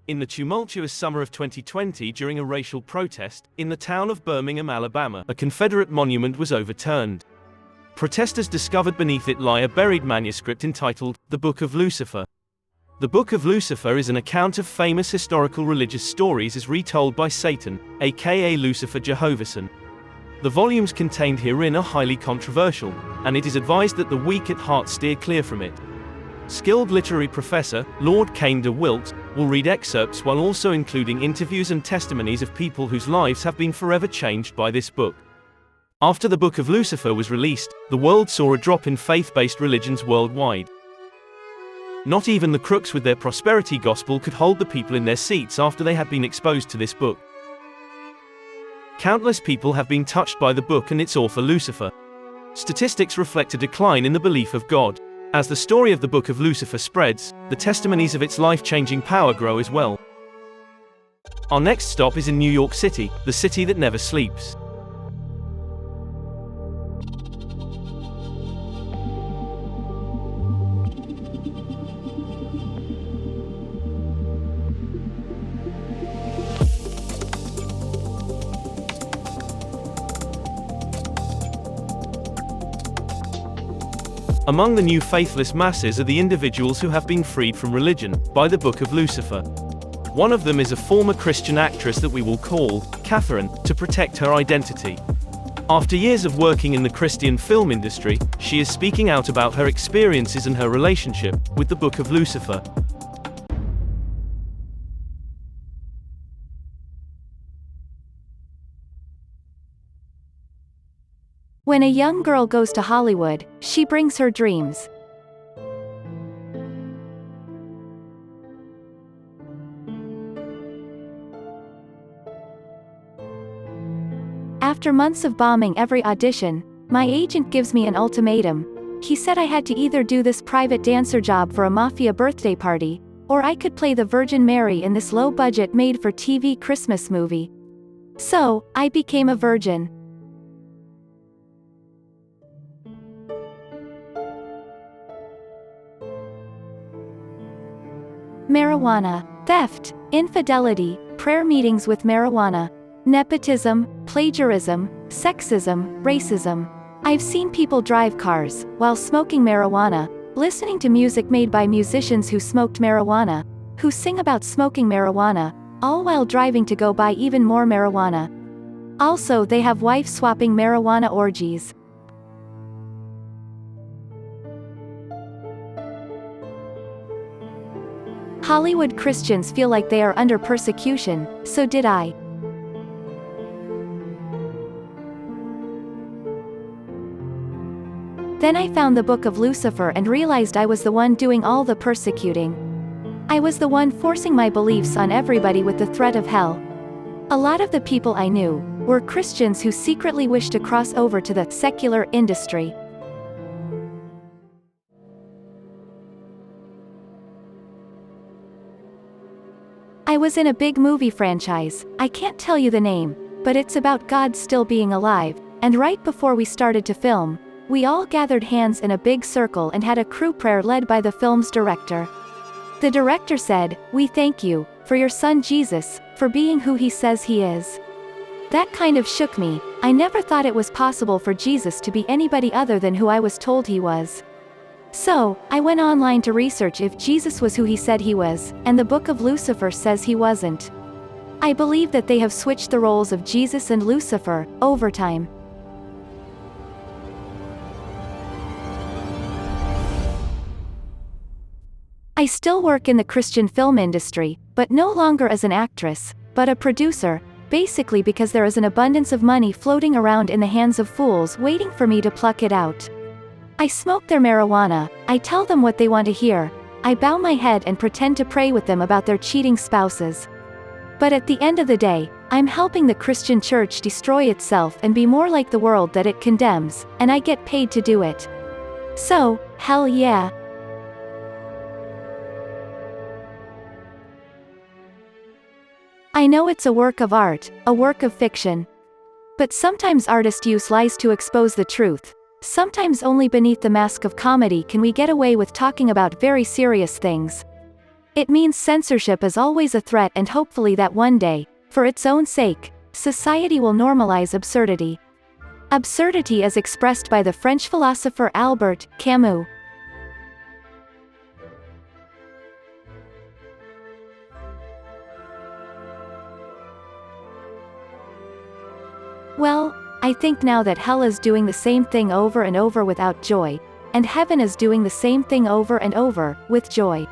In the tumultuous summer of 2020, during a racial protest, in the town of Birmingham, Alabama, a Confederate monument was overturned. Protesters discovered beneath it lie a buried manuscript entitled, The Book of Lucifer. The Book of Lucifer is an account of famous historical religious stories as retold by Satan, aka Lucifer Jehovason. The volumes contained herein are highly controversial, and it is advised that the weak at heart steer clear from it. Skilled literary professor, Lord Cain de Wilt, will read excerpts while also including interviews and testimonies of people whose lives have been forever changed by this book. After the Book of Lucifer was released, the world saw a drop in faith-based religions worldwide. Not even the crooks with their prosperity gospel could hold the people in their seats after they had been exposed to this book. Countless people have been touched by the book and its author Lucifer. Statistics reflect a decline in the belief of God. As the story of the Book of Lucifer spreads, the testimonies of its life-changing power grow as well. Our next stop is in New York City, the city that never sleeps. Among the new faithless masses are the individuals who have been freed from religion by the Book of Lucifer. One of them is a former Christian actress that we will call Catherine, to protect her identity. After years of working in the Christian film industry, she is speaking out about her experiences and her relationship with the Book of Lucifer. When a young girl goes to Hollywood, she brings her dreams. After months of bombing every audition, my agent gives me an ultimatum. He said I had to either do this private dancer job for a mafia birthday party, or I could play the Virgin Mary in this low-budget made-for-TV Christmas movie. So, I became a virgin. Marijuana, theft, infidelity, prayer meetings with marijuana, nepotism, plagiarism, sexism, racism. I've seen people drive cars while smoking marijuana, listening to music made by musicians who smoked marijuana, who sing about smoking marijuana, all while driving to go buy even more marijuana. Also, they have wife-swapping marijuana orgies. Hollywood Christians feel like they are under persecution, so did I. Then I found the Book of Lucifer and realized I was the one doing all the persecuting. I was the one forcing my beliefs on everybody with the threat of hell. A lot of the people I knew were Christians who secretly wished to cross over to the secular industry. I was in a big movie franchise, I can't tell you the name, but it's about God still being alive, and right before we started to film, we all gathered hands in a big circle and had a crew prayer led by the film's director. The director said, "We thank you, for your son Jesus, for being who he says he is." That kind of shook me. I never thought it was possible for Jesus to be anybody other than who I was told he was. So, I went online to research if Jesus was who he said he was, and the Book of Lucifer says he wasn't. I believe that they have switched the roles of Jesus and Lucifer, over time. I still work in the Christian film industry, but no longer as an actress, but a producer, basically because there is an abundance of money floating around in the hands of fools waiting for me to pluck it out. I smoke their marijuana, I tell them what they want to hear, I bow my head and pretend to pray with them about their cheating spouses. But at the end of the day, I'm helping the Christian church destroy itself and be more like the world that it condemns, and I get paid to do it. So, hell yeah. I know it's a work of art, a work of fiction. But sometimes artist use lies to expose the truth. Sometimes only beneath the mask of comedy can we get away with talking about very serious things. It means censorship is always a threat, and hopefully that one day, for its own sake, society will normalize absurdity. Absurdity is expressed by the French philosopher Albert Camus. Well, I think now that hell is doing the same thing over and over without joy, and heaven is doing the same thing over and over, with joy.